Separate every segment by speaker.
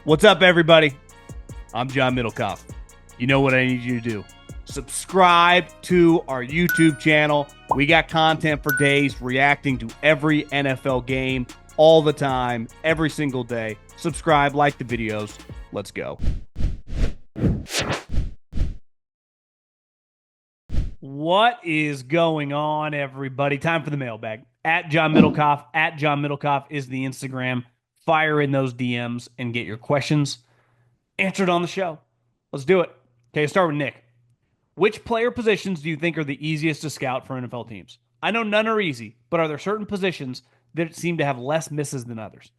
Speaker 1: What's up, everybody? I'm John Middlekauff. You know what I need you to do. Subscribe to our YouTube channel. We got content for days reacting to every NFL game all the time, every single day. Subscribe, like the videos. Let's go. What is going on, everybody? Time for the mailbag. At John Middlekauff is the Instagram. Fire in those DMs and get your questions answered on the show. Let's do it. Okay, start with Nick. Which player positions do you think are the easiest to scout for NFL teams? I know none are easy, but are there certain positions that seem to have less misses than others?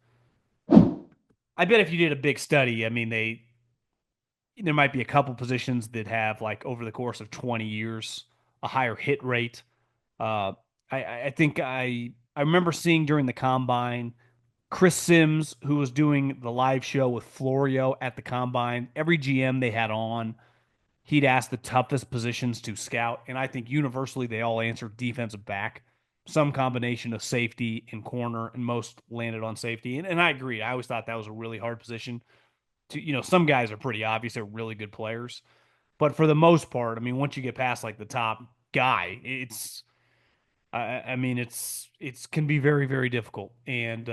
Speaker 1: I bet if you did a big study, there might be a couple positions that have, like, over the course of 20 years, a higher hit rate. I think I remember seeing during the combine Chris Sims, who was doing the live show with Florio at the combine. Every GM they had on, he'd ask the toughest positions to scout, and I think universally they all answered defensive back, some combination of safety and corner, and most landed on safety. And I agree. I always thought that was a really hard position. Some guys are pretty obvious; they're really good players, but for the most part, I mean, once you get past like the top guy, it's can be very, very difficult, and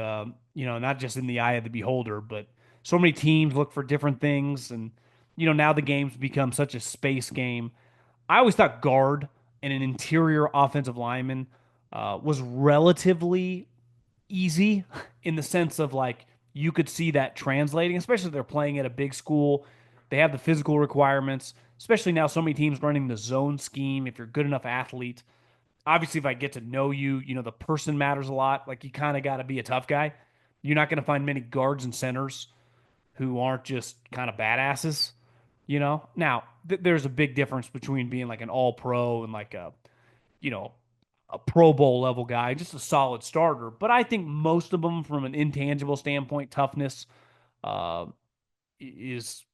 Speaker 1: not just in the eye of the beholder, but so many teams look for different things, and now the game's become such a space game. I always thought guard and an interior offensive lineman was relatively easy in the sense of, like, you could see that translating, especially if they're playing at a big school. They have the physical requirements, especially now so many teams running the zone scheme. If you're a good enough athlete, obviously, if I get to know you, the person matters a lot. Like, you kind of got to be a tough guy. You're not going to find many guards and centers who aren't just kind of badasses. Now there's a big difference between being like an all pro and like you know, a Pro Bowl level guy, just a solid starter. But I think most of them, from an intangible standpoint, toughness uh, is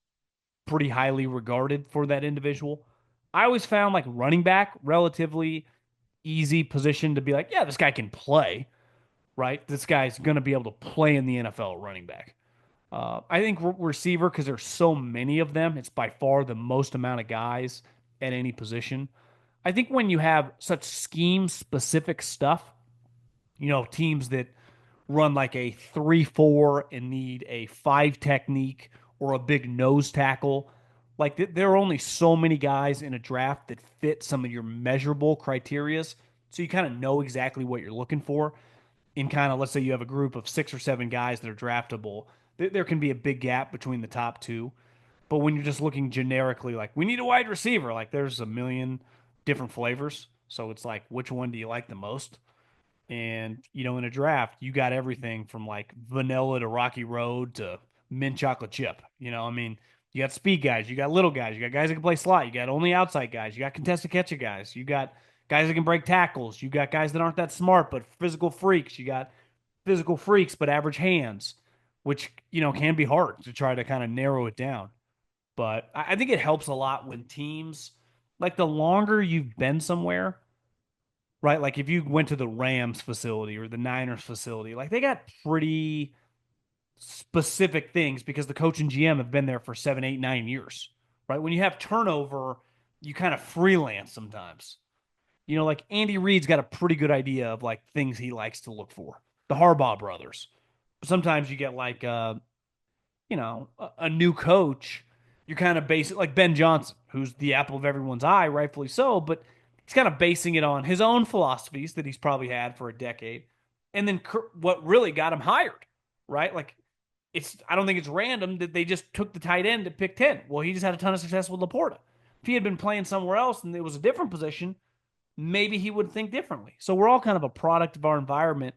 Speaker 1: pretty highly regarded for that individual. I always found like running back relatively easy position to be like, yeah, this guy can play, right? This guy's going to be able to play in the NFL running back. I think receiver, because there's so many of them, it's by far the most amount of guys at any position. I think when you have such scheme specific stuff, teams that run like a 3-4 and need a 5 technique or a big nose tackle, like there are only so many guys in a draft that fit some of your measurable criterias. So you kind of know exactly what you're looking for. In kind of, let's say you have a group of 6 or 7 guys that are draftable, there can be a big gap between the top two. But when you're just looking generically, like, we need a wide receiver, like, there's a million different flavors. So it's like, which one do you like the most? And, in a draft, you got everything from like vanilla to Rocky Road to mint chocolate chip. You got speed guys, you got little guys, you got guys that can play slot, you got only outside guys, you got contested catcher guys, you got guys that can break tackles, you got guys that aren't that smart but physical freaks, you got physical freaks but average hands, which, can be hard to try to kind of narrow it down. But I think it helps a lot when teams, like, the longer you've been somewhere, right? Like, if you went to the Rams facility or the Niners facility, like, they got pretty specific things because the coach and GM have been there for 7, 8, 9 years, right? When you have turnover, you kind of freelance sometimes. Like, Andy Reid's got a pretty good idea of, like, things he likes to look for. The Harbaugh brothers. Sometimes you get like a new coach. You're kind of basing, like, Ben Johnson, who's the apple of everyone's eye, rightfully so, but he's kind of basing it on his own philosophies that he's probably had for a decade, and then what really got him hired, right? Like, I don't think it's random that they just took the tight end at pick 10. Well, he just had a ton of success with Laporta. If he had been playing somewhere else and it was a different position, maybe he would think differently. So we're all kind of a product of our environment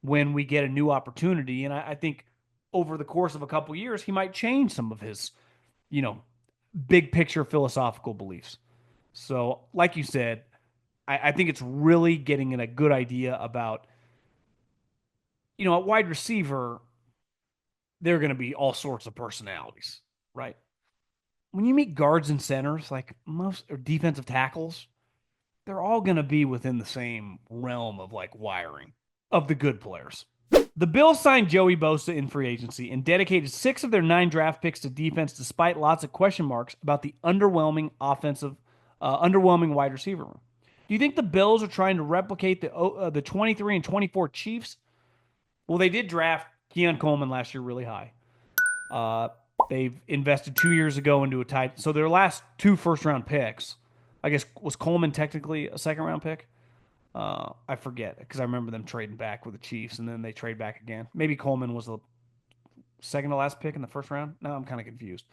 Speaker 1: when we get a new opportunity. And I think over the course of a couple of years, he might change some of his, you know, big picture philosophical beliefs. So, like you said, I think it's really getting a good idea about, at wide receiver, there are going to be all sorts of personalities, right? When you meet guards and centers, like most, or defensive tackles, they're all going to be within the same realm of, like, wiring of the good players. The Bills signed Joey Bosa in free agency and dedicated 6 of their 9 draft picks to defense, despite lots of question marks about the underwhelming wide receiver room. Do you think the Bills are trying to replicate the 23 and 24 Chiefs? Well, they did draft Keon Coleman last year really high. Uh, they've invested 2 years ago into a tight. So their last 2 first-round picks, I guess, was Coleman technically a second-round pick? I forget because I remember them trading back with the Chiefs and then they trade back again. Maybe Coleman was the second to last pick in the first round. No, I'm kind of confused.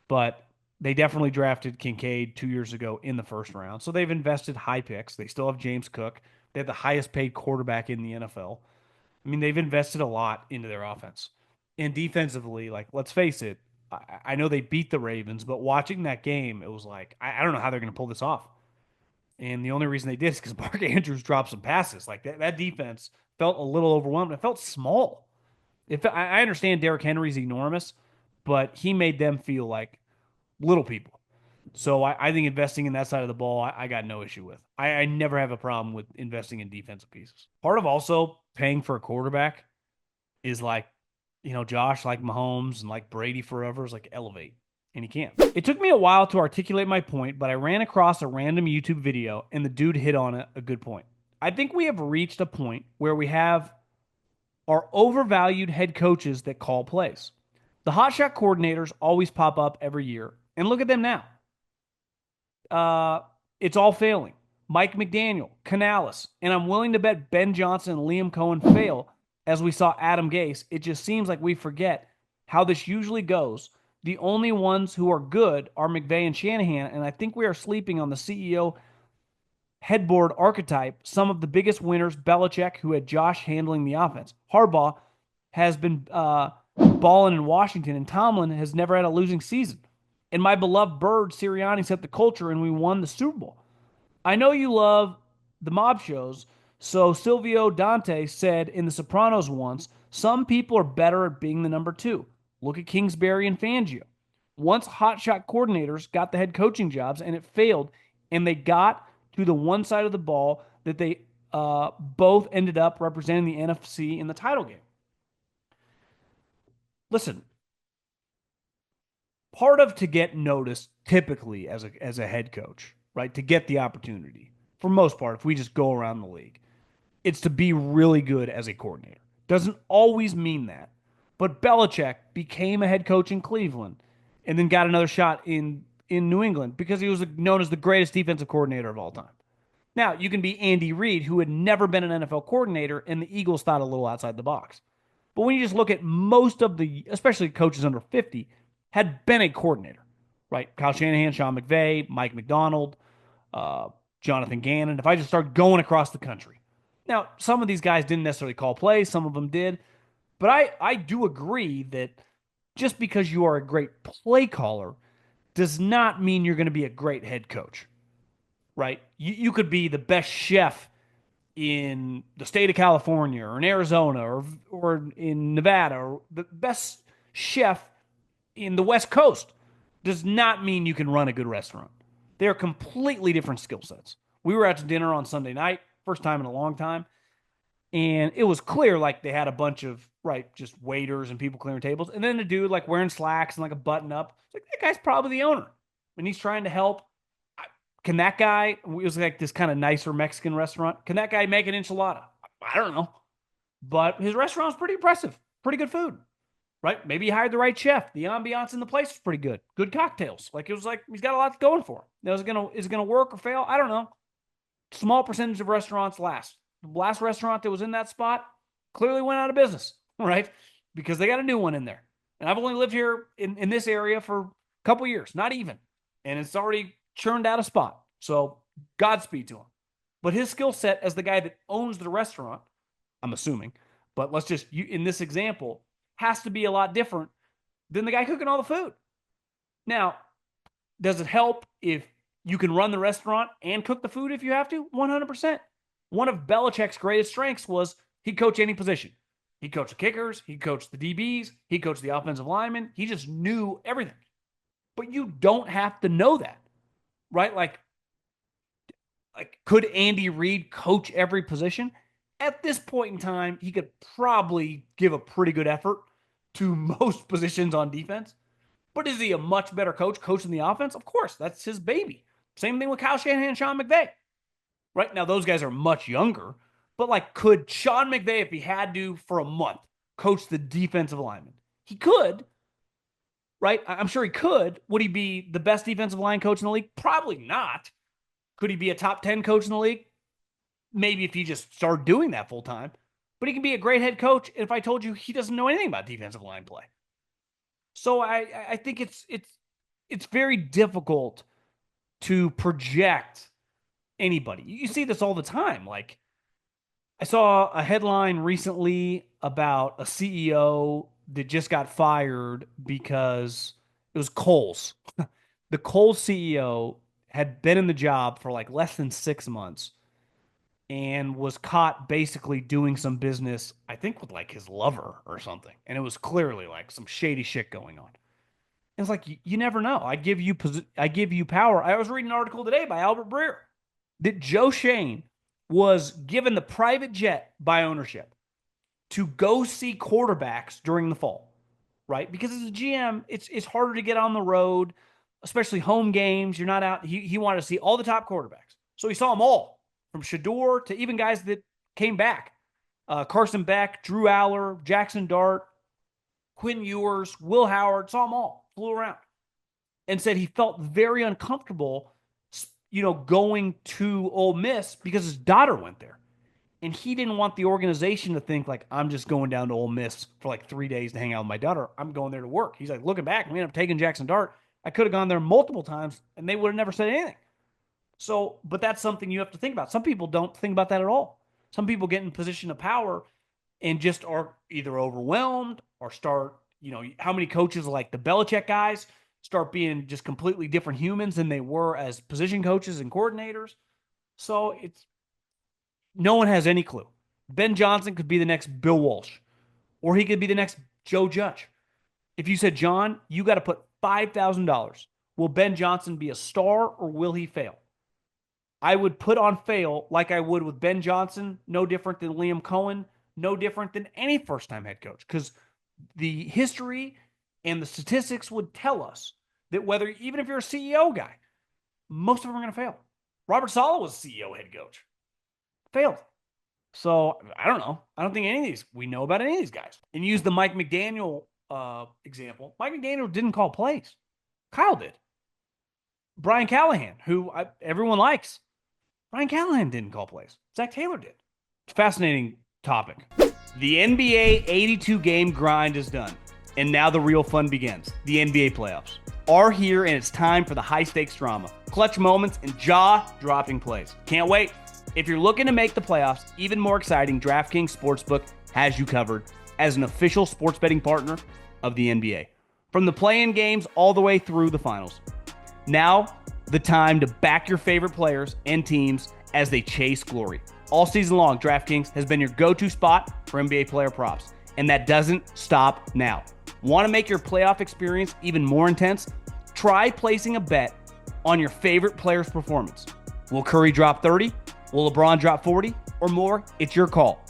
Speaker 1: But they definitely drafted Kincaid 2 years ago in the first round. So they've invested high picks. They still have James Cook. They have the highest paid quarterback in the NFL. I mean, they've invested a lot into their offense. And defensively, like, let's face it, I know they beat the Ravens, but watching that game, it was like, I don't know how they're going to pull this off. And the only reason they did is because Mark Andrews dropped some passes. Like that defense felt a little overwhelmed. It felt small. I understand Derrick Henry's enormous, but he made them feel like little people. So I think investing in that side of the ball, I got no issue with. I never have a problem with investing in defensive pieces. Part of also paying for a quarterback is like, Josh, like Mahomes and like Brady forever is like elevate. And he can't. It took me a while to articulate my point, but I ran across a random YouTube video and the dude hit on a good point. I think we have reached a point where we have our overvalued head coaches that call plays. The hotshot coordinators always pop up every year. And look at them now. It's all failing. Mike McDaniel, Canales, and I'm willing to bet Ben Johnson and Liam Cohen fail as we saw Adam Gase. It just seems like we forget how this usually goes. The only ones who are good are McVay and Shanahan, and I think we are sleeping on the CEO headboard archetype. Some of the biggest winners, Belichick, who had Josh handling the offense. Harbaugh has been balling in Washington, and Tomlin has never had a losing season. And my beloved Bird, Sirianni, set the culture, and we won the Super Bowl. I know you love the mob shows, so Silvio Dante said in The Sopranos once, some people are better at being the number 2. Look at Kingsbury and Fangio. Once hotshot coordinators got the head coaching jobs and it failed, and they got to the one side of the ball that they both ended up representing the NFC in the title game. Listen, part of to get noticed typically as a head coach, right? To get the opportunity, for most part, if we just go around the league, it's to be really good as a coordinator. Doesn't always mean that. But Belichick became a head coach in Cleveland and then got another shot in New England because he was known as the greatest defensive coordinator of all time. Now, you can be Andy Reid, who had never been an NFL coordinator, and the Eagles thought a little outside the box. But when you just look at most of the, especially coaches under 50, had been a coordinator, right? Kyle Shanahan, Sean McVay, Mike McDonald, Jonathan Gannon. If I just start going across the country. Now, some of these guys didn't necessarily call plays, some of them did. But I do agree that just because you are a great play caller does not mean you're going to be a great head coach, right? You could be the best chef in the state of California or in Arizona or in Nevada or the best chef in the West Coast. Does not mean you can run a good restaurant. They're completely different skill sets. We were out to dinner on Sunday night, first time in a long time. And it was clear like they had a bunch of, right, just waiters and people clearing tables. And then a dude like wearing slacks and like a button up. It's like, that guy's probably the owner. And he's trying to help. Can that guy, it was like this kind of nicer Mexican restaurant. Can that guy make an enchilada? I don't know. But his restaurant was pretty impressive. Pretty good food, right? Maybe he hired the right chef. The ambiance in the place was pretty good. Good cocktails. Like it was like, he's got a lot going for him. Now, is it gonna work or fail? I don't know. Small percentage of restaurants last. The last restaurant that was in that spot clearly went out of business, right? Because they got a new one in there. And I've only lived here in this area for a couple years, not even. And it's already churned out a spot. So Godspeed to him. But his skill set as the guy that owns the restaurant, I'm assuming, but let's just, in this example, has to be a lot different than the guy cooking all the food. Now, does it help if you can run the restaurant and cook the food if you have to? 100%. One of Belichick's greatest strengths was he'd coach any position. He'd coach the kickers. He'd coach the DBs. He'd coach the offensive linemen. He just knew everything. But you don't have to know that, right? Like could Andy Reid coach every position? At this point in time, he could probably give a pretty good effort to most positions on defense. But is he a much better coach coaching the offense? Of course, that's his baby. Same thing with Kyle Shanahan and Sean McVay. Right now, those guys are much younger. But like, could Sean McVay, if he had to for a month, coach the defensive lineman? He could, right? I'm sure he could. Would he be the best defensive line coach in the league? Probably not. Could he be a top 10 coach in the league? Maybe if he just started doing that full time. But he can be a great head coach if I told you he doesn't know anything about defensive line play. So I think it's very difficult to project anybody. You see this all the time. Like I saw a headline recently about a CEO that just got fired because it was Kohl's. The Kohl's CEO had been in the job for like less than 6 months and was caught basically doing some business, I think with like his lover or something. And it was clearly like some shady shit going on. And it's like you never know. I give you power. I was reading an article today by Albert Breer that Joe Shane was given the private jet by ownership to go see quarterbacks during the fall, right? Because as a GM, it's harder to get on the road, especially home games. You're not out. He wanted to see all the top quarterbacks, so he saw them all, from Shador to even guys that came back, Carson Beck, Drew Aller, Jackson Dart, Quinn Ewers, Will Howard. Saw them all, flew around, and said he felt very uncomfortable, going to Ole Miss because his daughter went there. And he didn't want the organization to think like, I'm just going down to Ole Miss for like 3 days to hang out with my daughter. I'm going there to work. He's like, looking back, we ended up taking Jackson Dart. I could have gone there multiple times and they would have never said anything. So, but that's something you have to think about. Some people don't think about that at all. Some people get in position of power and just are either overwhelmed or start, how many coaches like the Belichick guys start being just completely different humans than they were as position coaches and coordinators. So no one has any clue. Ben Johnson could be the next Bill Walsh, or he could be the next Joe Judge. If you said, John, you got to put $5,000, will Ben Johnson be a star or will he fail? I would put on fail like I would with Ben Johnson, no different than Liam Cohen, no different than any first time head coach, because the history and the statistics would tell us that even if you're a CEO guy, most of them are going to fail. Robert Saleh was CEO head coach, failed. So I don't know. I don't think we know about any of these guys. And use the Mike McDaniel example. Mike McDaniel didn't call plays. Kyle did. Brian Callahan, who everyone likes. Brian Callahan didn't call plays. Zach Taylor did. Fascinating topic. The NBA 82 game grind is done. And now the real fun begins. The NBA playoffs are here, and it's time for the high stakes drama, clutch moments, and jaw dropping plays. Can't wait. If you're looking to make the playoffs even more exciting, DraftKings Sportsbook has you covered as an official sports betting partner of the NBA. From the play-in games all the way through the finals. Now, the time to back your favorite players and teams as they chase glory. All season long, DraftKings has been your go-to spot for NBA player props. And that doesn't stop now. Want to make your playoff experience even more intense? Try placing a bet on your favorite player's performance. Will Curry drop 30? Will LeBron drop 40 or more? It's your call.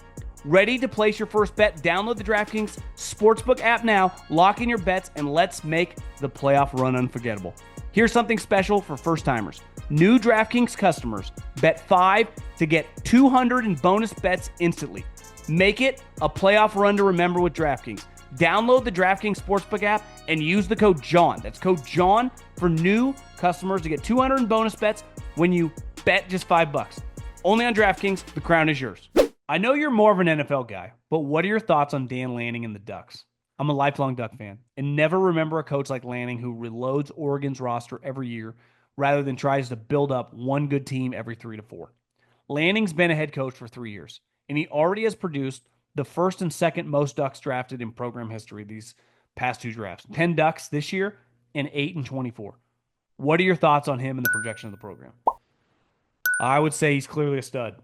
Speaker 1: Ready to place your first bet? Download the DraftKings Sportsbook app now, lock in your bets, and let's make the playoff run unforgettable. Here's something special for first-timers. New DraftKings customers bet $5 to get $200 in bonus bets instantly. Make it a playoff run to remember with DraftKings. Download the DraftKings Sportsbook app and use the code JOHN. That's code JOHN for new customers to get $200 in bonus bets when you bet just $5. Only on DraftKings, the crown is yours. I know you're more of an NFL guy, but what are your thoughts on Dan Lanning and the Ducks? I'm a lifelong Duck fan and never remember a coach like Lanning who reloads Oregon's roster every year rather than tries to build up one good team every 3 to 4. Lanning's been a head coach for 3 years, and he already has produced the first and second most Ducks drafted in program history these past 2 drafts. 10 Ducks this year and 8 in 24. What are your thoughts on him and the projection of the program? I would say he's clearly a stud.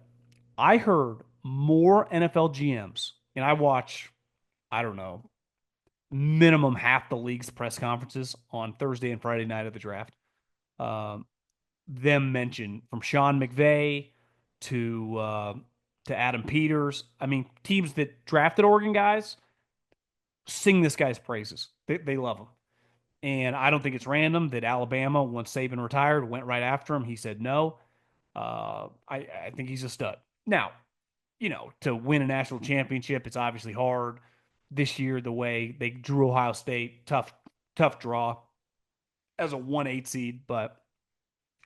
Speaker 1: I heard more NFL GMs, and I watch, I don't know, minimum half the league's press conferences on Thursday and Friday night of the draft. Them mention from Sean McVay to to Adam Peters. I mean, teams that drafted Oregon guys sing this guy's praises. They love him. And I don't think it's random that Alabama, once Saban retired, went right after him. He said no. I think he's a stud. Now, to win a national championship, it's obviously hard this year. The way they drew Ohio State, tough draw as a 1-8 seed, but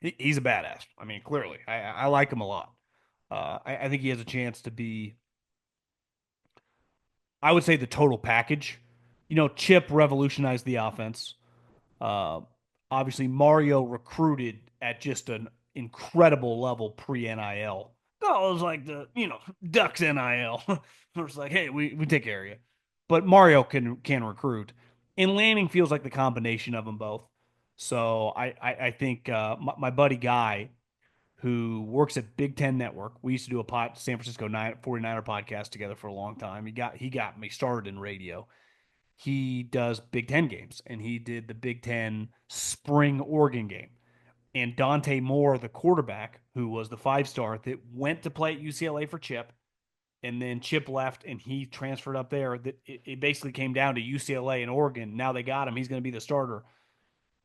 Speaker 1: he's a badass. I mean, clearly, I like him a lot. I think he has a chance to be, I would say, the total package. Chip revolutionized the offense. Uh, Obviously, Mario recruited at just an incredible level pre NIL. Oh, it was like Ducks NIL. It was like, hey, we take care of you. But Mario can recruit, and Lanning feels like the combination of them both. So I think my buddy Guy, who works at Big Ten Network, we used to do a San Francisco 49er podcast together for a long time. He got me started in radio. He does Big Ten games, and he did the Big Ten spring Oregon game. And Dante Moore, the quarterback, who was the 5-star that went to play at UCLA for Chip, and then Chip left and he transferred up there. That it basically came down to UCLA and Oregon. Now they got him. He's going to be the starter.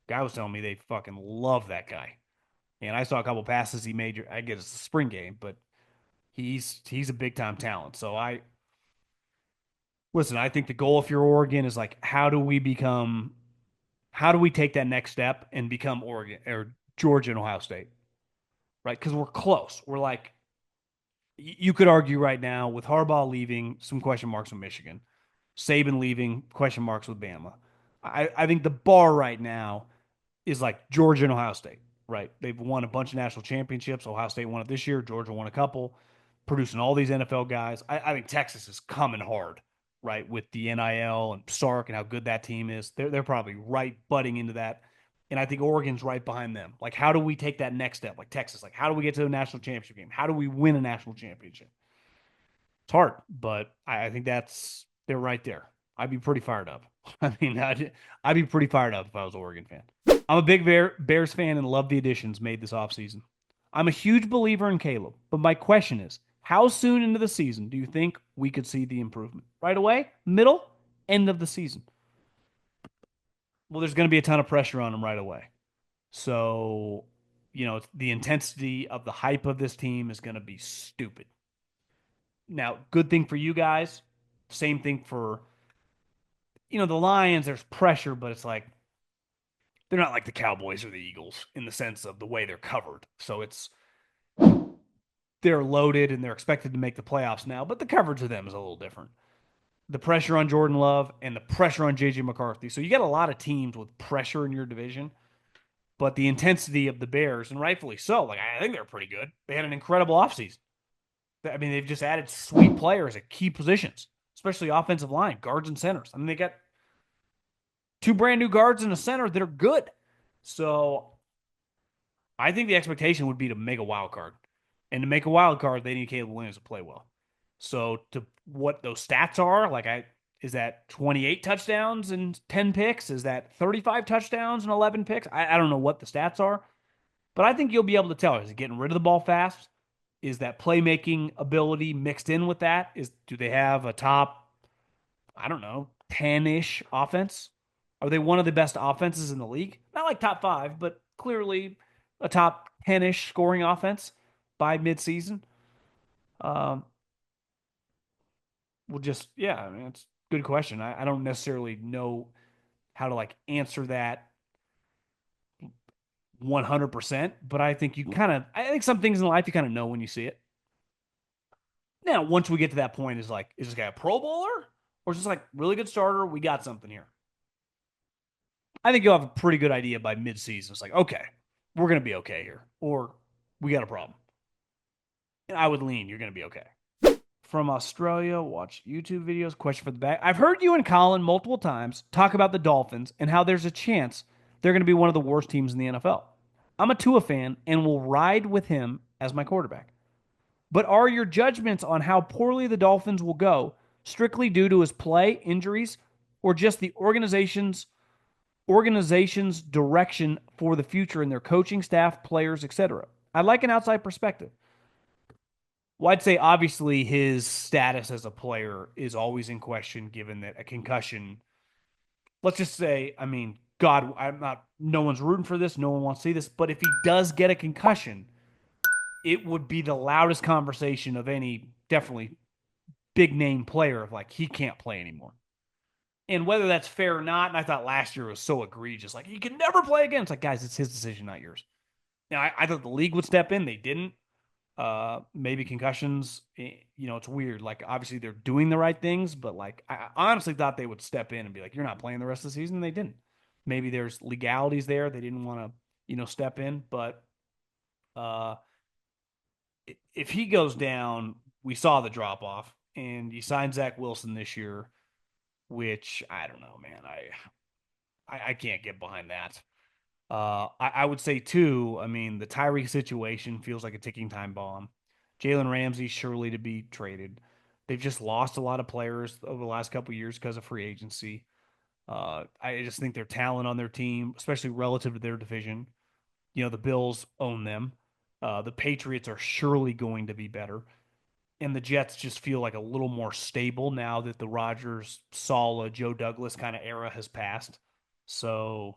Speaker 1: Guy was telling me they fucking love that guy. And I saw a couple passes he made. I guess it's a spring game, but he's a big time talent. So listen. I think the goal if you're Oregon is like, how do we take that next step and become Oregon or Georgia and Ohio State, right? Because we're close. We're like, you could argue right now with Harbaugh leaving, some question marks with Michigan, Saban leaving, question marks with Bama. I think the bar right now is like Georgia and Ohio State, right? They've won a bunch of national championships. Ohio State won it this year. Georgia won a couple, producing all these NFL guys. I think Texas is coming hard, right? With the NIL and Sark and how good that team is. They're probably right butting into that. And I think Oregon's right behind them. Like, how do we take that next step? Like Texas, like, how do we get to the national championship game? How do we win a national championship? It's hard, but I think they're right there. I'd be pretty fired up. I mean, I'd be pretty fired up if I was an Oregon fan. I'm a big Bears fan and love the additions made this offseason. I'm a huge believer in Caleb, but my question is, how soon into the season do you think we could see the improvement? Right away? Middle? End of the season? Well, there's going to be a ton of pressure on him right away. So, the intensity of the hype of this team is going to be stupid. Now, good thing for you guys. Same thing for, the Lions. There's pressure, but it's like they're not like the Cowboys or the Eagles in the sense of the way they're covered. So they're loaded and they're expected to make the playoffs now, but the coverage of them is a little different. The pressure on Jordan Love and the pressure on JJ McCarthy. So you got a lot of teams with pressure in your division, but the intensity of the Bears, and rightfully so, like I think they're pretty good. They had an incredible offseason. I mean, they've just added sweet players at key positions, especially offensive line, guards and centers. I mean, they got two brand new guards and a center that are good. So I think the expectation would be to make a wild card. And to make a wild card, they need Caleb Williams to play well. So to what those stats are, is that 28 touchdowns and 10 picks? Is that 35 touchdowns and 11 picks? I don't know what the stats are, but I think you'll be able to tell. Is it getting rid of the ball fast? Is that playmaking ability mixed in with that? Do they have a top, I don't know, 10-ish offense? Are they one of the best offenses in the league? Not like top 5, but clearly a top 10-ish scoring offense by midseason. Um, yeah, I mean, it's a good question. I don't necessarily know how to answer that 100%, but I think I think some things in life you kind of know when you see it. Now, once we get to that point, is this guy a Pro Bowler or is this really good starter? We got something here. I think you'll have a pretty good idea by midseason. It's like, okay, we're going to be okay here, or we got a problem. And I would lean, you're going to be okay. From Australia, watch YouTube videos. Question for the back. I've heard you and Colin multiple times talk about the Dolphins and how there's a chance they're going to be one of the worst teams in the NFL. I'm a Tua fan and will ride with him as my quarterback. But are your judgments on how poorly the Dolphins will go strictly due to his play, injuries, or just the organization's direction for the future in their coaching staff, players, etc.? I'd like an outside perspective. Well, I'd say obviously his status as a player is always in question, given that a concussion. Let's just say, I mean, God, I'm not. No one's rooting for this. No one wants to see this. But if he does get a concussion, it would be the loudest conversation of any definitely big name player of like he can't play anymore. And whether that's fair or not, and I thought last year was so egregious, like he can never play again. It's like, guys, it's his decision, not yours. Now, I thought the league would step in. They didn't. Maybe concussions. It's weird. Like obviously they're doing the right things, but like I honestly thought they would step in and be like, "You're not playing the rest of the season." And they didn't. Maybe there's legalities there. They didn't want to, step in. But uh, if he goes down, we saw the drop off, and you signed Zach Wilson this year, which I don't know, man. I can't get behind that. I would say too. I mean, the Tyree situation feels like a ticking time bomb. Jalen Ramsey surely to be traded. They've just lost a lot of players over the last couple of years because of free agency. I just think their talent on their team, especially relative to their division, the Bills own them. The Patriots are surely going to be better, and the Jets just feel like a little more stable now that the Rodgers, Saleh, Joe Douglas kind of era has passed. So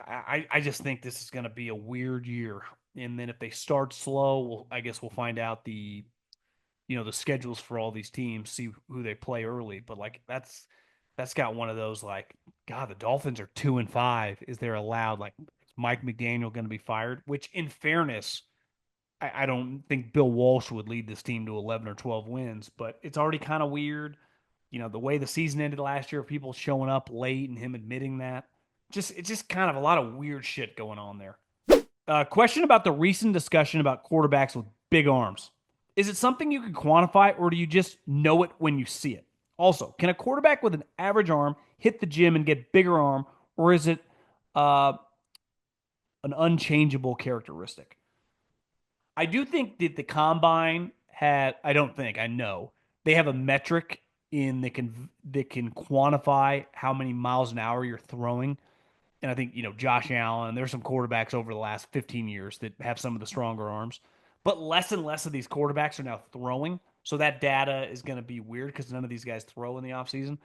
Speaker 1: I just think this is going to be a weird year. And then if they start slow, I guess we'll find out the schedules for all these teams, see who they play early. But like that's got one of those like, God, the Dolphins are 2-5. Is there allowed like is Mike McDaniel going to be fired? Which, in fairness, I don't think Bill Walsh would lead this team to 11 or 12 wins. But it's already kind of weird. The way the season ended last year, people showing up late and him admitting that. It's just kind of a lot of weird shit going on there. Question about the recent discussion about quarterbacks with big arms. Is it something you can quantify, or do you just know it when you see it? Also, can a quarterback with an average arm hit the gym and get bigger arm, or is it uh, an unchangeable characteristic? I do think that the combine had. I don't think. I know they have a metric in that can quantify how many miles an hour you're throwing. And I think, Josh Allen, there's some quarterbacks over the last 15 years that have some of the stronger arms. But less and less of these quarterbacks are now throwing. So that data is going to be weird because none of these guys throw in the offseason.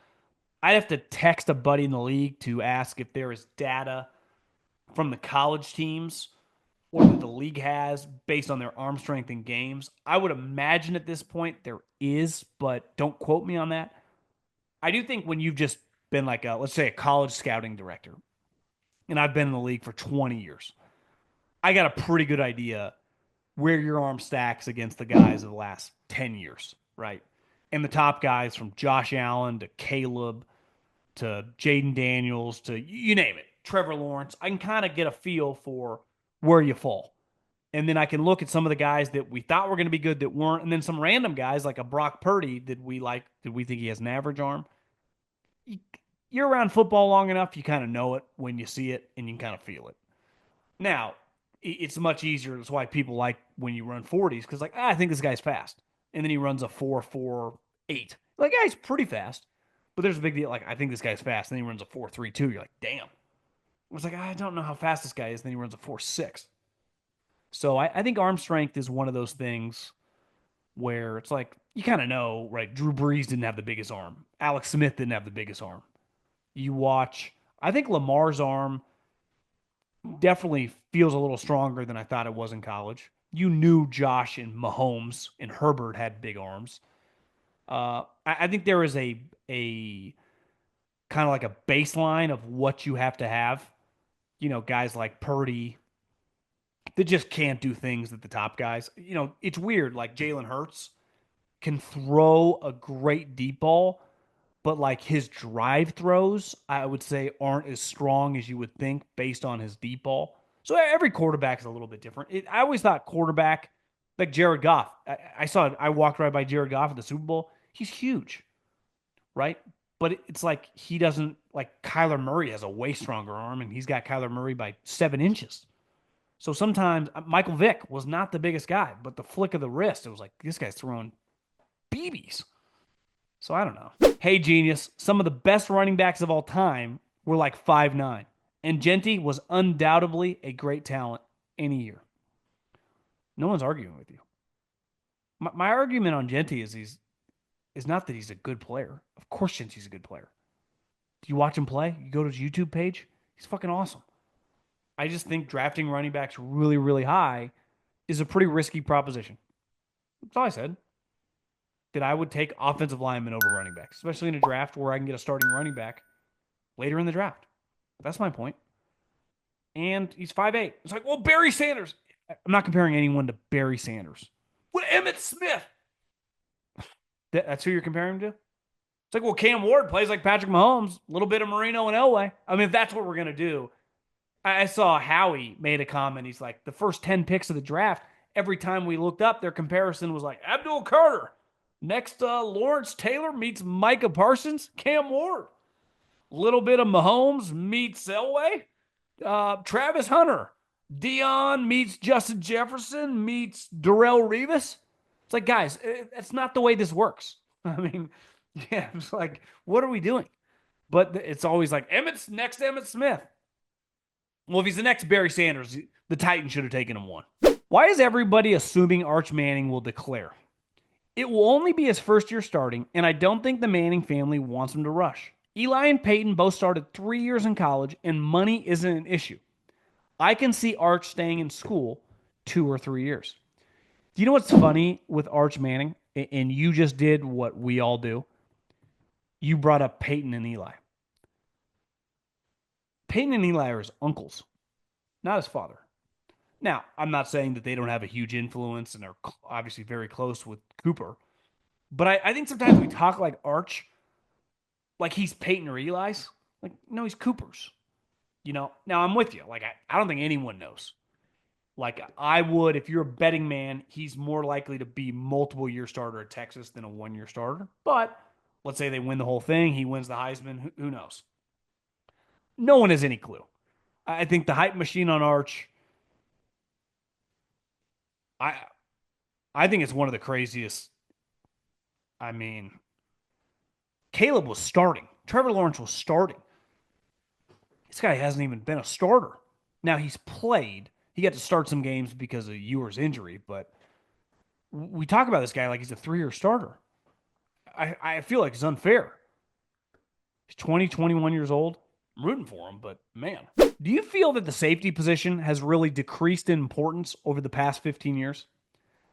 Speaker 1: I'd have to text a buddy in the league to ask if there is data from the college teams or that the league has based on their arm strength in games. I would imagine at this point there is, but don't quote me on that. I do think when you've just been like let's say a college scouting director, and I've been in the league for 20 years, I got a pretty good idea where your arm stacks against the guys of the last 10 years, right? And the top guys from Josh Allen to Caleb to Jaden Daniels to you name it, Trevor Lawrence. I can kind of get a feel for where you fall. And then I can look at some of the guys that we thought were going to be good that weren't, and then some random guys like a Brock Purdy that we like, that we think he has an average arm. You're around football long enough, you kind of know it when you see it, and you can kind of feel it. Now, it's much easier. That's why people like when you run 40s because, like, I think this guy's fast. And then he runs a 4.48. Like, yeah, he's pretty fast. But there's a big deal. Like, I think this guy's fast. And then he runs a 4.32. You're like, damn. It's like, I don't know how fast this guy is. And then he runs a 4.6. So I think arm strength is one of those things where it's like, you kind of know, right? Drew Brees didn't have the biggest arm. Alex Smith didn't have the biggest arm. You watch, I think Lamar's arm definitely feels a little stronger than I thought it was in college. You knew Josh and Mahomes and Herbert had big arms. I think there is a kind of like a baseline of what you have to have. Guys like Purdy that just can't do things that the top guys. It's weird. Like Jalen Hurts can throw a great deep ball, but like his drive throws, I would say aren't as strong as you would think based on his deep ball. So every quarterback is a little bit different. I always thought quarterback, like Jared Goff. I walked right by Jared Goff at the Super Bowl. He's huge, right? But it's like he doesn't like Kyler Murray has a way stronger arm, and he's got Kyler Murray by 7 inches. So sometimes Michael Vick was not the biggest guy, but the flick of the wrist, it was like this guy's throwing BBs. So I don't know. Hey, genius. Some of the best running backs of all time were like 5'9". And Jeanty was undoubtedly a great talent any year. No one's arguing with you. My argument on Jeanty is not that he's a good player. Of course, Jeanty's a good player. Do you watch him play? You go to his YouTube page. He's fucking awesome. I just think drafting running backs really, really high is a pretty risky proposition. That's all I said. That I would take offensive linemen over running backs, especially in a draft where I can get a starting running back later in the draft. That's my point. And he's 5'8". It's like, well, Barry Sanders. I'm not comparing anyone to Barry Sanders. What, Emmett Smith? That's who you're comparing him to? It's like, well, Cam Ward plays like Patrick Mahomes, a little bit of Marino and Elway. I mean, if that's what we're going to do, I saw Howie made a comment. He's like, the first 10 picks of the draft, every time we looked up, their comparison was like Abdul Carter. Next, Lawrence Taylor meets Micah Parsons, Cam Ward. Little bit of Mahomes meets Elway. Travis Hunter. Dion meets Justin Jefferson meets Darrell Revis. It's like, guys, that's not the way this works. I mean, yeah, it's like, what are we doing? But it's always like, next Emmett Smith. Well, if he's the next Barry Sanders, the Titans should have taken him one. Why is everybody assuming Arch Manning will declare? It will only be his first year starting, and I don't think the Manning family wants him to rush. Eli and Peyton both started 3 years in college, and money isn't an issue. I can see Arch staying in school 2 or 3 years. Do you know what's funny with Arch Manning? And you just did what we all do. You brought up Peyton and Eli. Peyton and Eli are his uncles, not his father. Now, I'm not saying that they don't have a huge influence and are obviously very close with Cooper, but I think sometimes we talk like Arch, like he's Peyton or Eli's. Like, no, he's Cooper's. Now I'm with you. Like, I don't think anyone knows. Like, I would, if you're a betting man, he's more likely to be multiple year starter at Texas than a 1 year starter. But let's say they win the whole thing, he wins the Heisman. Who knows? No one has any clue. I think the hype machine on Arch, I I think it's one of the craziest. I mean, Caleb was starting. Trevor Lawrence was starting. This guy hasn't even been a starter. Now he's played. He got to start some games because of Ewer's injury, but we talk about this guy like he's a 3 year starter. I feel like it's unfair. He's 20, 21 years old. I'm rooting for him, but man. Do you feel that the safety position has really decreased in importance over the past 15 years?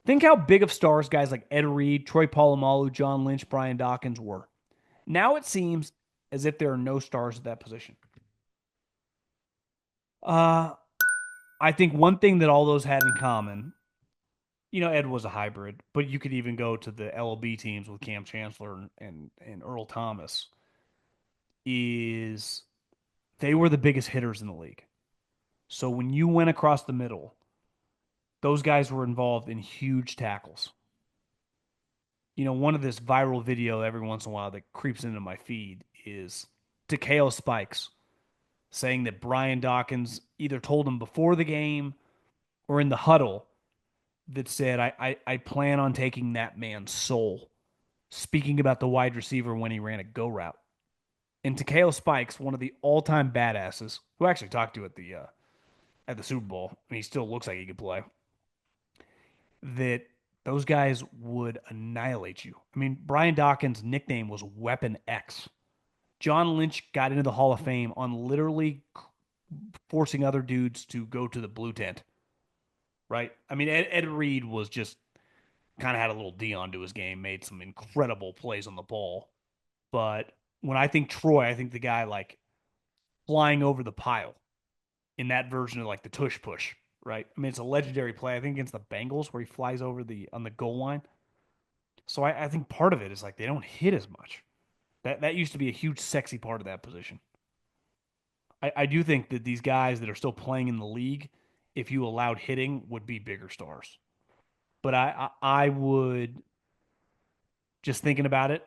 Speaker 1: Think how big of stars guys like Ed Reed, Troy Polamalu, John Lynch, Brian Dawkins were. Now it seems as if there are no stars at that position. Uh, I think one thing that all those had in common, Ed was a hybrid, but you could even go to the LLB teams with Cam Chancellor and Earl Thomas, is they were the biggest hitters in the league. So when you went across the middle, those guys were involved in huge tackles. One of this viral video every once in a while that creeps into my feed is Takeo Spikes saying that Brian Dawkins either told him before the game or in the huddle that said, I plan on taking that man's soul, speaking about the wide receiver when he ran a go route. And Takeo Spikes, one of the all-time badasses, who I actually talked to at the Super Bowl, and he still looks like he could play, that those guys would annihilate you. I mean, Brian Dawkins' nickname was Weapon X. John Lynch got into the Hall of Fame on literally forcing other dudes to go to the blue tent. Right? I mean, Ed Reed was just kind of had a little Dion to his game, made some incredible plays on the ball. But when I think Troy, I think the guy like flying over the pile in that version of like the tush push, right? I mean, it's a legendary play, I think, against the Bengals where he flies over on the goal line. So I think part of it is like they don't hit as much. That used to be a huge sexy part of that position. I do think that these guys that are still playing in the league, if you allowed hitting, would be bigger stars. But I would, just thinking about it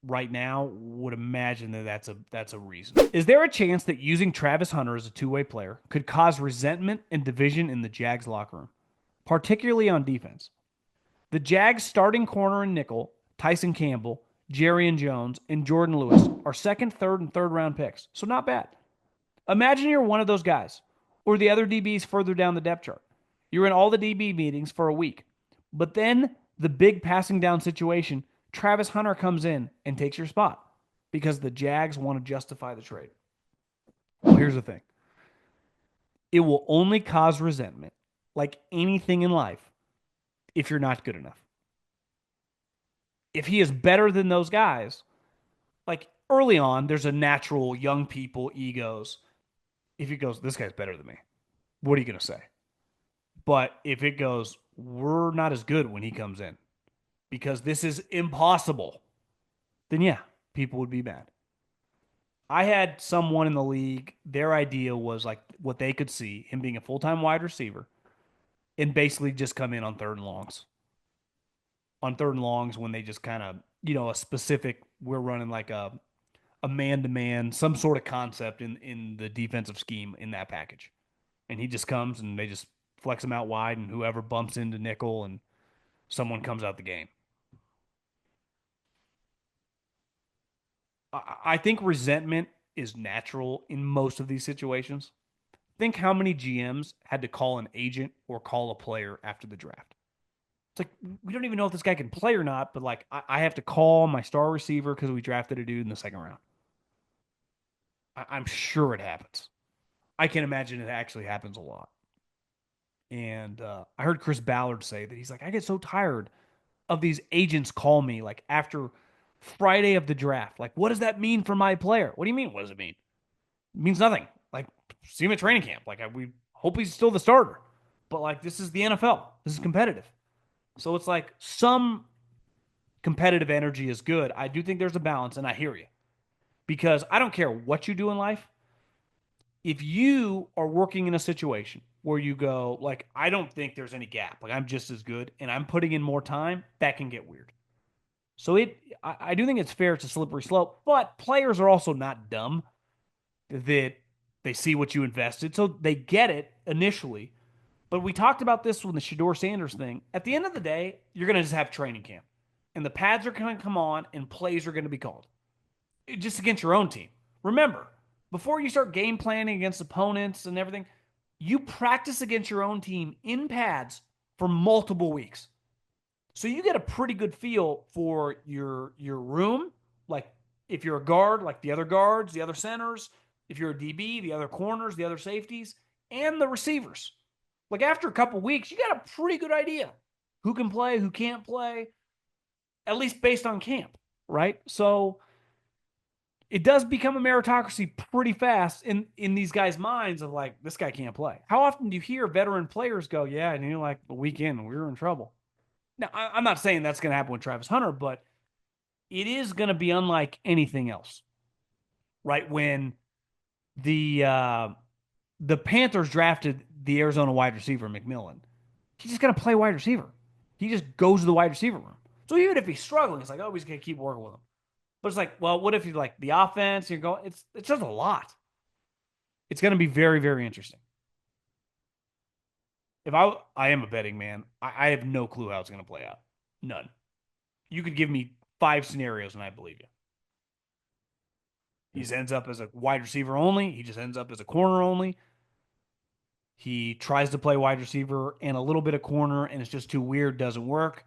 Speaker 1: right now, would imagine that that's a reason. Is there a chance that using Travis Hunter as a two-way player could cause resentment and division in the Jags locker room, particularly on defense? The Jags starting corner and nickel, Tyson Campbell, Jerry Jones, and Jordan Lewis are second, third, and third round picks, so not bad. Imagine you're one of those guys, or the other DBs further down the depth chart. You're in all the DB meetings for a week, but then the big passing down situation, Travis Hunter comes in and takes your spot because the Jags want to justify the trade. Well, here's the thing. It will only cause resentment, like anything in life, if you're not good enough. If he is better than those guys, like early on, there's a natural young people egos. If he goes, this guy's better than me, what are you going to say? But if it goes, we're not as good when he comes in because this is impossible, then yeah, people would be mad. I had someone in the league, their idea was like what they could see him being a full time wide receiver and basically just come in on third and longs. On third and longs when they just kind of, a specific, we're running like a man to man, some sort of concept in the defensive scheme in that package. And he just comes and they just flex him out wide and whoever bumps into nickel and someone comes out the game. I think resentment is natural in most of these situations. Think how many GMs had to call an agent or call a player after the draft. It's like we don't even know if this guy can play or not, but like I have to call my star receiver because we drafted a dude in the second round. I'm sure it happens. I can imagine it actually happens a lot. And I heard Chris Ballard say that he's like, I get so tired of these agents call me like after Friday of the draft. Like, what does that mean for my player? What do you mean? What does it mean? It means nothing. Like, see him at training camp. Like, we hope he's still the starter. But like, this is the NFL. This is competitive. So it's like some competitive energy is good. I do think there's a balance, and I hear you because I don't care what you do in life. If you are working in a situation where you go, like, I don't think there's any gap, like, I'm just as good and I'm putting in more time, that can get weird. So I do think it's fair. It's a slippery slope, but players are also not dumb that they see what you invested. So they get it initially. But we talked about this with the Shador Sanders thing. At the end of the day, you're going to just have training camp and the pads are going to come on and plays are going to be called just against your own team. Remember, before you start game planning against opponents and everything, you practice against your own team in pads for multiple weeks. So you get a pretty good feel for your room, like if you're a guard, like the other guards, the other centers, if you're a DB, the other corners, the other safeties, and the receivers. Like after a couple weeks, you got a pretty good idea who can play, who can't play, at least based on camp, right? So it does become a meritocracy pretty fast in these guys' minds of like, this guy can't play. How often do you hear veteran players go, yeah, and like a week in, we were in trouble. Now, I'm not saying that's going to happen with Travis Hunter, but it is going to be unlike anything else, right? When the Panthers drafted the Arizona wide receiver McMillan, he's just going to play wide receiver. He just goes to the wide receiver room. So even if he's struggling, it's like, oh, he's going to keep working with him. But it's like, well, what if you like the offense? You're going, it's just a lot. It's going to be very, very interesting. If I am a betting man, I have no clue how it's going to play out. None. You could give me 5 scenarios and I believe you. He just ends up as a wide receiver only. He just ends up as a corner only. He tries to play wide receiver and a little bit of corner, and it's just too weird, doesn't work.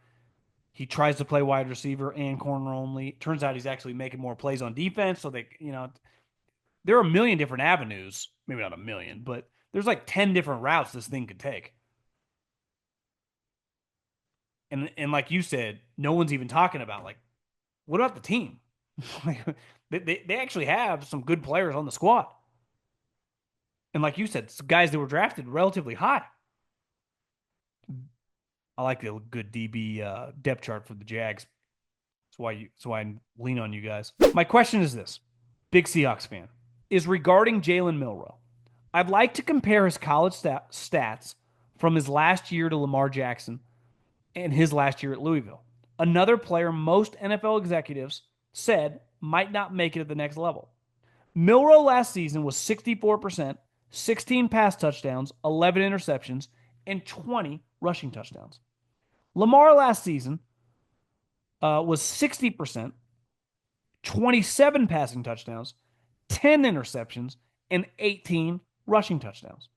Speaker 1: He tries to play wide receiver and corner only. Turns out he's actually making more plays on defense. So there are a million different avenues. Maybe not a million, but there's like 10 different routes this thing could take. And like you said, no one's even talking about like, what about the team? Like, they actually have some good players on the squad. And like you said, some guys that were drafted relatively high. I like the good DB depth chart for the Jags. That's why I lean on you guys. My question is this: big Seahawks fan is regarding Jalen Milroe. I'd like to compare his college stats from his last year to Lamar Jackson and his last year at Louisville. Another player most NFL executives said might not make it at the next level. Milroe last season was 64%, 16 pass touchdowns, 11 interceptions, and 20 rushing touchdowns. Lamar last season was 60%, 27 passing touchdowns, 10 interceptions, and 18 rushing touchdowns.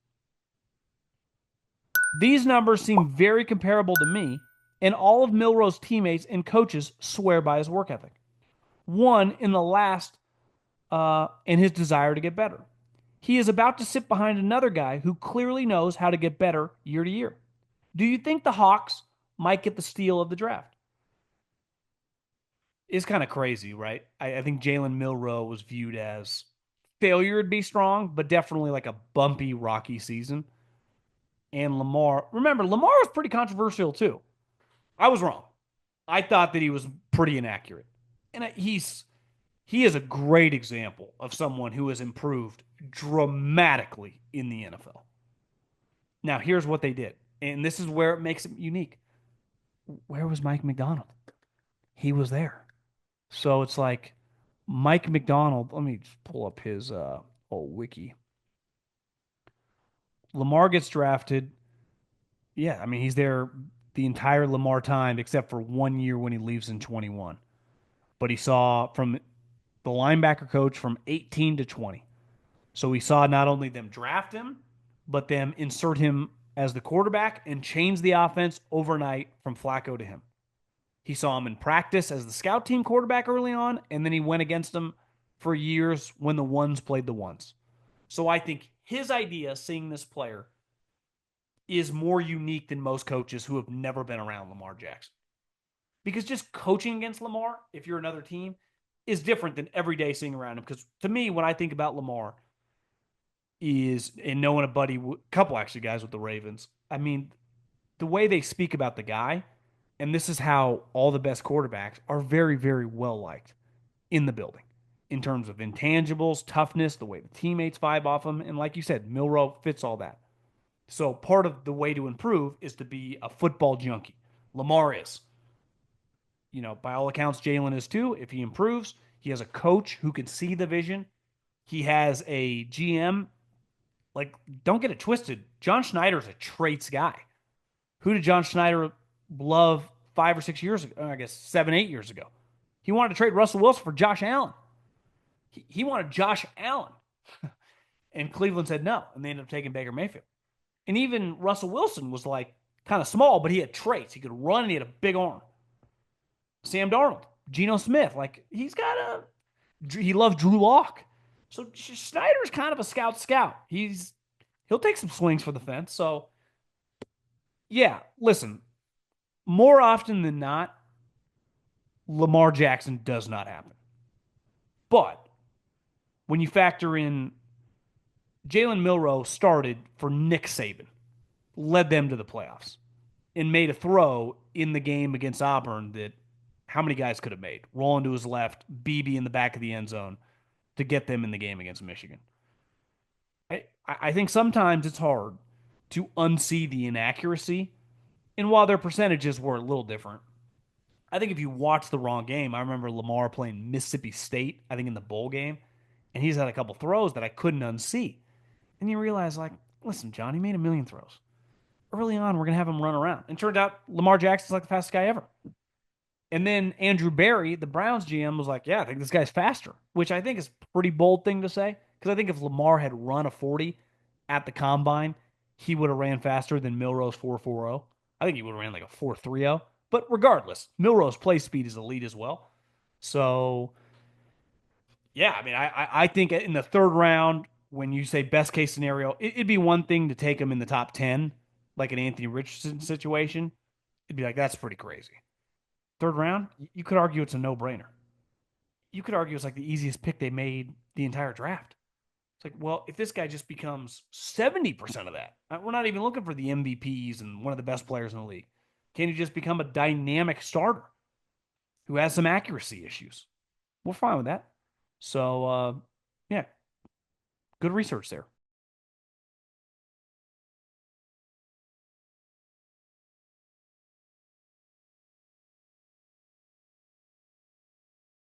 Speaker 1: These numbers seem very comparable to me, And all of Milroe's teammates and coaches swear by his work ethic. One in the last, and his desire to get better. He is about to sit behind another guy who clearly knows how to get better year to year. Do you think the Hawks might get the steal of the draft? It's kind of crazy, right? I think Jalen Milroe was viewed as failure would be strong, but definitely like a bumpy, rocky season. And Lamar, remember, Lamar was pretty controversial too. I was wrong. I thought that he was pretty inaccurate. And he is a great example of someone who has improved dramatically in the NFL. Now, here's what they did. And this is where it makes it unique. Where was Mike McDonald? He was there. So it's like Mike McDonald, let me just pull up his old wiki. Lamar gets drafted. Yeah, I mean, he's there the entire Lamar time except for 1 year when he leaves in 21. But he saw from the linebacker coach from 18 to 20. So we saw not only them draft him, but them insert him as the quarterback and change the offense overnight from Flacco to him. He saw him in practice as the scout team quarterback early on, and then he went against them for years when the ones played the ones. So I think his idea, seeing this player, is more unique than most coaches who have never been around Lamar Jackson. Because just coaching against Lamar, if you're another team, is different than every day seeing around him. Because to me, when I think about Lamar, is and knowing a buddy, couple actually guys with the Ravens. I mean, the way they speak about the guy, and this is how all the best quarterbacks are very, very well liked in the building in terms of intangibles, toughness, the way the teammates vibe off him. And like you said, Milroe fits all that. So part of the way to improve is to be a football junkie. Lamar is. By all accounts, Jalen is too. If he improves, he has a coach who can see the vision. He has a GM. Like, don't get it twisted. John Schneider's a traits guy. Who did John Schneider love 5 or 6 years ago? I guess 7, 8 years ago. He wanted to trade Russell Wilson for Josh Allen. He wanted Josh Allen. And Cleveland said no. And they ended up taking Baker Mayfield. And even Russell Wilson was like kind of small, but he had traits. He could run and he had a big arm. Sam Darnold, Geno Smith, like he loved Drew Lock. So Snyder's kind of a scout. He'll take some swings for the fence. So yeah, listen, more often than not, Lamar Jackson does not happen. But when you factor in Jalen Milroe started for Nick Saban, led them to the playoffs, and made a throw in the game against Auburn that how many guys could have made? Rolling to his left, BB in the back of the end zone to get them in the game against Michigan. I think sometimes it's hard to unsee the inaccuracy. And while their percentages were a little different, I think if you watch the wrong game, I remember Lamar playing Mississippi State, I think in the bowl game, and he's had a couple throws that I couldn't unsee. And you realize, like, listen, John, he made a million throws. Early on, we're going to have him run around. And it turned out Lamar Jackson's like the fastest guy ever. And then Andrew Berry, the Browns GM, was like, yeah, I think this guy's faster, which I think is a pretty bold thing to say. Because I think if Lamar had run a 40 at the combine, he would have ran faster than Milroe's 4.40. I think he would have ran like a 4.30. But regardless, Milroe's play speed is elite as well. So, yeah, I mean, I think in the third round, when you say best case scenario, it'd be one thing to take him in the top 10, like an Anthony Richardson situation. It'd be like, that's pretty crazy. Third round, you could argue it's a no-brainer. You could argue it's like the easiest pick they made the entire draft. It's like, well, if this guy just becomes 70% of that, we're not even looking for the MVPs and one of the best players in the league. Can he just become a dynamic starter who has some accuracy issues? We're fine with that. So, yeah, good research there.